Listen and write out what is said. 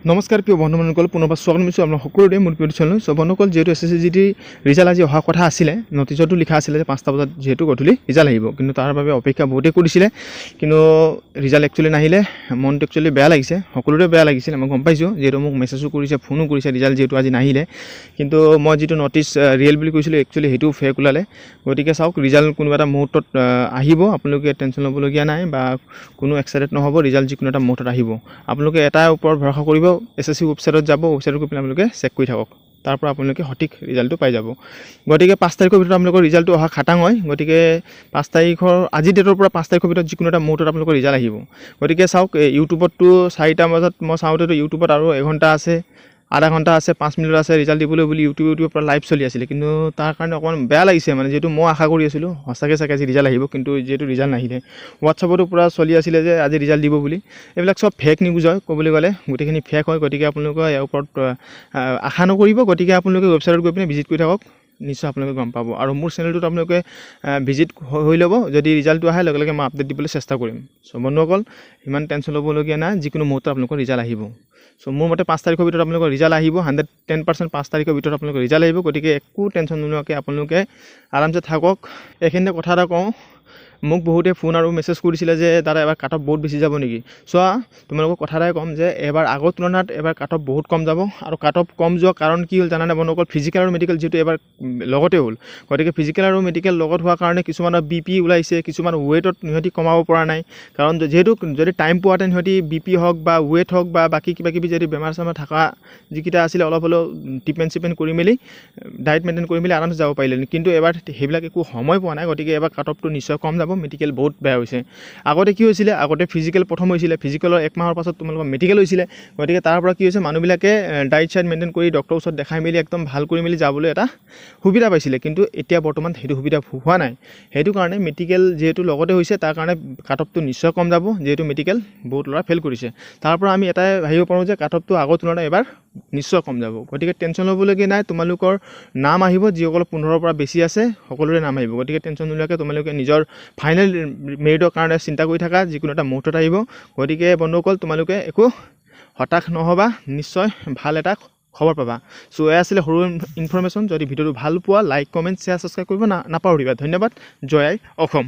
নমস্কাৰ প্ৰিয় বন্ধুসকল, পুনৰবাৰ স্বাগতম জনাইছোঁ আপোনালোক সকলোৰে মোৰ ইউটিউব চেনেল। সো বন্ধুসকল, যেহেতু SSCGT ৰিজাল্ট আজি অহা কথা আছিলে, নটিচতো লিখা আছিলে যে 5টা বজাত যেহেতু গধূলি ৰিজাল্ট আহিব, কিন্তু তাৰ বাবে অপেক্ষা বহুতেই কৰিছিলে, কিন্তু ৰিজাল্ট একচুৱেলি নাহিলে। মনটো একচুৱেলি বেয়া লাগিছে, সকলোৰে বেয়া লাগিছিল, মই গম পাইছোঁ। যিহেতু মোক মেছেজো কৰিছে, ফোনো কৰিছে, ৰিজাল্ট যিহেতু আজি নাহিলে, কিন্তু মই যিটো নটিচ ৰিয়েল বুলি কৈছিলোঁ একচুৱেলি সেইটো ফেক ওলালে। গতিকে চাওক, ৰিজাল্ট কোনোবা এটা মুহূৰ্তত আহিব, আপোনালোকে টেনশ্যন ল'বলগীয়া নাই বা কোনো এক্সাইটেড নহ'ব। ৰিজাল্ট যিকোনো এটা মুহূৰ্তত আহিব, আপোনালোকে এটাৰ ওপৰত ভৰসা কৰিব। SSC ৱেবছাইটত যাব, ৱেবছাইটত গৈ পেলাই আপোনালোকে চেক কৰি থাকক, তাৰ পৰা আপোনালোকে সঠিক ৰিজাল্টটো পাই যাব। গতিকে 5 তাৰিখৰ ভিতৰত আপোনালোকৰ ৰিজাল্টটো অহা খাটাং হয়। গতিকে 5 তাৰিখৰ আজি ডেটৰ পৰা 5 তাৰিখৰ ভিতৰত যিকোনো এটা মুহূৰ্তত আপোনালোকৰ ৰিজাল্ট আহিব। গতিকে চাওক, ইউটিউবততো 4টা বজাত মই চাওঁতেতো ইউটিউবত আৰু এঘণ্টা আছে, আধা ঘণ্টা আছে, 5 মিনিট আছে ৰিজাল্ট দিবলৈ বুলি ইউটিউবৰ পৰা লাইভ চলি আছিলে, কিন্তু তাৰ কাৰণে অকণমান বেয়া লাগিছে। মানে যিহেতু মই আশা কৰি আছিলোঁ সঁচাকৈ চাগে আজি ৰিজাল্ট আহিব, কিন্তু যিহেতু ৰিজাল্ট নাহিলে। হোৱাটছআপতো পূৰা চলি আছিলে যে আজি ৰিজাল্ট দিব বুলি। এইবিলাক চব ফেক নিউজ হয়, ক'বলৈ গ'লে গোটেইখিনি ফেক হয়। গতিকে আপোনালোকে ইয়াৰ ওপৰত আশা নকৰিব। গতিকে আপোনালোকে ৱেবছাইটত গৈ পিনে ভিজিট কৰি থাকক, নিশ্চয় আপোনালোকে গম পাব। আৰু মোৰ চেনেলটোত আপোনালোকে ভিজিট হৈ ল'ব, যদি ৰিজাল্টটো আহে লগে লগে মই আপডেট দিবলৈ চেষ্টা কৰিম। চ' বন্ধুসকল, ইমান টেনশ্যন ল'বলগীয়া নাই, যিকোনো মুহূৰ্তত আপোনালোকৰ ৰিজাল্ট আহিব। চ' মোৰ মতে 5 তাৰিখৰ ভিতৰত আপোনালোকৰ ৰিজাল্ট আহিব, 110% 5 তাৰিখৰ ভিতৰত আপোনালোকৰ ৰিজাল্ট আহিব। গতিকে একো টেনশ্যন নোলোৱাকৈ আপোনালোকে আৰামছে থাকক। এইখিনিতে কথা এটা কওঁ, মোক বহুতে ফোন আৰু মেছেজ কৰিছিলে যে দাদা এবাৰ কাট অফ বহুত বেছি যাব নেকি। চোৱা, তোমালোকক কথা এটাই ক'ম যে এবাৰ আগৰ তুলনাত এবাৰ কাট অফ বহুত কম যাব। আৰু কাট অফ কম যোৱা কাৰণ কি হ'ল জানানে বন্ধুসকল, ফিজিকেল আৰু মেডিকেল যিহেতু এবাৰ লগতে হ'ল। গতিকে ফিজিকেল আৰু মেডিকেল লগত হোৱাৰ কাৰণে কিছুমানৰ BP ওলাইছে, কিছুমান ৱেটত সিহঁতি কমাব পৰা নাই। কাৰণ যিহেতু যদি টাইম পোৱাহেঁতেন সিহঁতি BP হওক বা ৱেট হওক বা বাকী কিবাকিবি যদি বেমাৰ চেমাৰ থকা যিকেইটা আছিলে অলপ হ'লেও ট্ৰিটমেণ্ট কৰি মেলি ডায়েট মেইনটেইন কৰি মেলি আৰামছে যাব পাৰিলে, কিন্তু এবাৰ সেইবিলাক একো সময় পোৱা নাই। গতিকে এবাৰ কাট অফটো নিশ্চয় কম যাব। মেডিকেল বহুত বেয়া হৈছে। আগতে কি হৈছিলে, আগতে ফিজিকেল প্ৰথম হৈছিলে, ফিজিকেলৰ 1 মাহৰ পাছত তোমালোকৰ মেডিকেল হৈছিলে। গতিকে তাৰ পৰা কি হৈছে, মানুহবিলাকে ডায়েট চাইট মেইনটেইন কৰি ডক্টৰৰ ওচৰত দেখাই মেলি একদম ভাল কৰি মেলি যাবলৈ এটা সুবিধা পাইছিলে, কিন্তু এতিয়া বৰ্তমান সেইটো সুবিধা হোৱা নাই। সেইটো কাৰণে মেডিকেল যিহেতু লগতে হৈছে, তাৰ কাৰণে কাট অফটো নিশ্চয় কম যাব, যিহেতু মেডিকেল বহুত ল'ৰা ফেইল কৰিছে। তাৰ পৰা আমি এটাই ভাবিব পাৰোঁ যে কাট অফটো আগৰ তুলনাত এবাৰ নিশ্চয় কম যাব। গতিকে টেনশ্যন ল'বলগীয়া নাই, তোমালোকৰ নাম আহিব, যিসকল 15ৰ পৰা বেছি আছে সকলোৰে নাম আহিব। গতিকে টেনশ্যন নোলোৱাকৈ তোমালোকে নিজৰ ফাইনেল মেৰিটৰ কাৰণে চিন্তা কৰি থাকা, যিকোনো এটা মুহূৰ্তত আহিব। গতিকে বন্ধুসকল, তোমালোকে একো হতাশ নহ'বা, নিশ্চয় ভাল এটা খবৰ পাবা। চ' এয়া আছিলে সৰু ইনফৰমেশ্যন। যদি ভিডিঅ'টো ভাল পোৱা, লাইক, কমেণ্ট, শ্বেয়াৰ, ছাবস্ক্ৰাইব কৰিব নাপাহৰিবা। ধন্যবাদ। জয় আই অসম।